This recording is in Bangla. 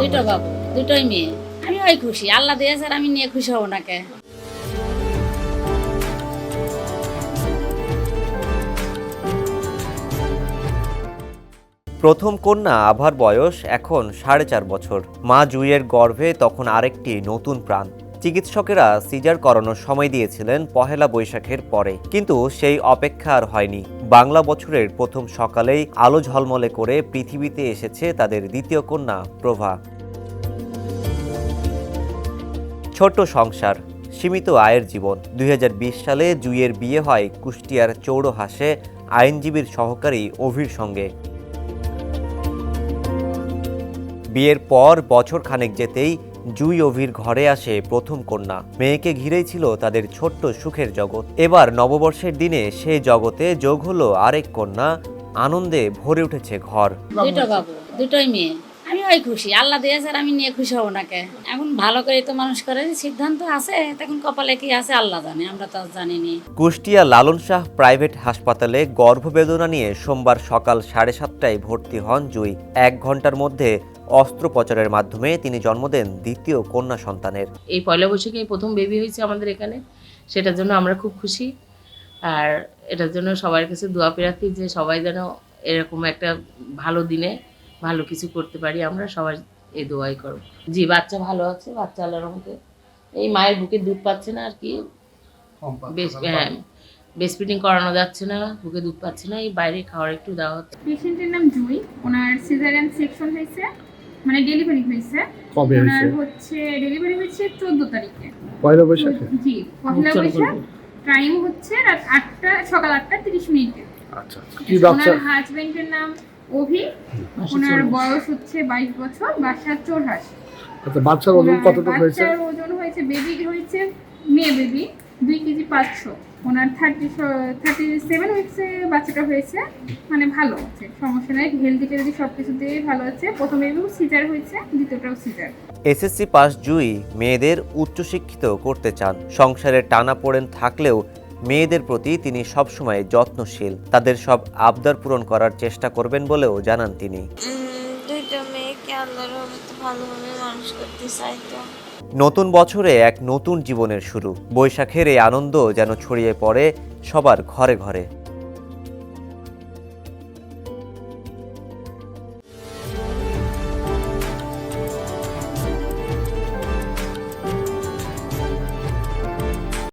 দুটো বাবু, দুটোই মেয়ে। আমি ওই খুশি, আল্লাহ দিয়েছে আর আমি নিয়ে খুশি হব নাকে। প্রথম কন্যা আভার বয়স এখন 4.5 বছর। মা জুইয়ের গর্ভে তখন আরেকটি নতুন প্রাণ। চিকিৎসকেরা সিজার করানোর সময় দিয়েছিলেন পহেলা বৈশাখের পরে, কিন্তু সেই অপেক্ষা আর হয়নি। বাংলা বছরের প্রথম সকালেই আলো ঝলমলে করে পৃথিবীতে এসেছে তাদের দ্বিতীয় কন্যা প্রভা। ছোট্ট সংসার, সীমিত আয়ের জীবন। 2020 সালে জুইয়ের বিয়ে হয় কুষ্টিয়ার চৌড়হাসে আইনজীবীর সহকারী অভির সঙ্গে। বিয়ের পর বছর খানেক যেতেই জুই অভির ঘরে আসে প্রথম কন্যা। মেয়েকে ঘিরেই ছিল তাদের ছোট্ট সুখের জগৎ। এবার নববর্ষের দিনে সেই জগতে যোগ হলো আরেক কন্যা। আনন্দে ভরে উঠেছে ঘর। দুটো বাবু, দুটোই মেয়ে। আমি ওই খুশি, আল্লাহ দিয়েছে আর আমি নিয়ে খুশি হব নাকে। এখন ভালো করে তো মানুষ করে, সিদ্ধান্ত আছে, তখন কপালে কি আছে আল্লাহ জানে, আমরা তো আর জানিনি। কুষ্টিয়া লালন শাহ প্রাইভেট হাসপাতালে গর্ভবেদনা নিয়ে সোমবার সকাল 7:30টায় ভর্তি হন জুই। 1 ঘন্টার মধ্যে অস্ত্রোপচারের মাধ্যমে তিনি জন্ম দেন দ্বিতীয় কন্যা সন্তানের। এই পয়লা বৈশাখে প্রথম বেবি হয়েছে আমাদের এখানে, সেটার জন্য আমরা খুব খুশি। আর এটার জন্য সবার কাছে দোয়া প্রার্থী যে সবাই যেন এরকম একটা ভালো দিনে ভালো কিছু করতে পারি, আমরা সবাই এই দোয়াই করব। জি, বাচ্চা ভালো আছে, বাচ্চা আল্লাহর রহমতে। এই মায়ের বুকে দুধ পাচ্ছে না আর কি, হ্যাঁ, ব্রেস্ট ফিডিং করানো যাচ্ছে না, বুকে দুধ পাচ্ছে না, এই বাইরে খাওয়ার একটু দেওয়া হচ্ছে। পেশেন্টের নাম জুই, ওনার সিজারিয়ান সেকশন হয়েছে, মানে ডেলিভারি হয়েছে। কবে ওনার হয়েছে? হচ্ছে ডেলিভারি হয়েছে 14 তারিখে। পয়লা বৈশাখে? জি, পহেলা বৈশাখ। টাইম হচ্ছে রাত 8টা, সকাল 8:30। আচ্ছা, কি বাচ্চা? ওনার হাজবেন্ডের নাম অভি, ওনার বয়স হচ্ছে 22 বছর, বাসা চৌড়হাস। আচ্ছা, বাচ্চার ওজন কতটুকু হয়েছে? বাচ্চার ওজন হয়েছে, বেবি হয়েছে, মেয়ে বেবি 2 কেজি 500। ওনার 37 উইকসে বাচ্চাটা হয়েছে, মানে ভালো আছে, সমস্যা নাই, হেলদি টেলদি সব কিছুতেই ভালো আছে। প্রথম বেবিও সিজার হয়েছে, দ্বিতীয়টাও সিজার। এসএসসি পাস জুই মেয়েদের উচ্চশিক্ষিত করতে চান। সংসারের টানাপোড়েন থাকলেও মেয়েদের প্রতি তিনি সবসময় যত্নশীল। তাদের সব আবদার পূরণ করার চেষ্টা করবেন বলেও জানান তিনি। দুইটা মেয়েকে আল্লাহর রহমতে ভালোভাবে মানুষ করতে চাইতো। নতুন বছরে এক নতুন জীবনের শুরু। বৈশাখের এই আনন্দ যেন ছড়িয়ে পড়ে সবার ঘরে ঘরে।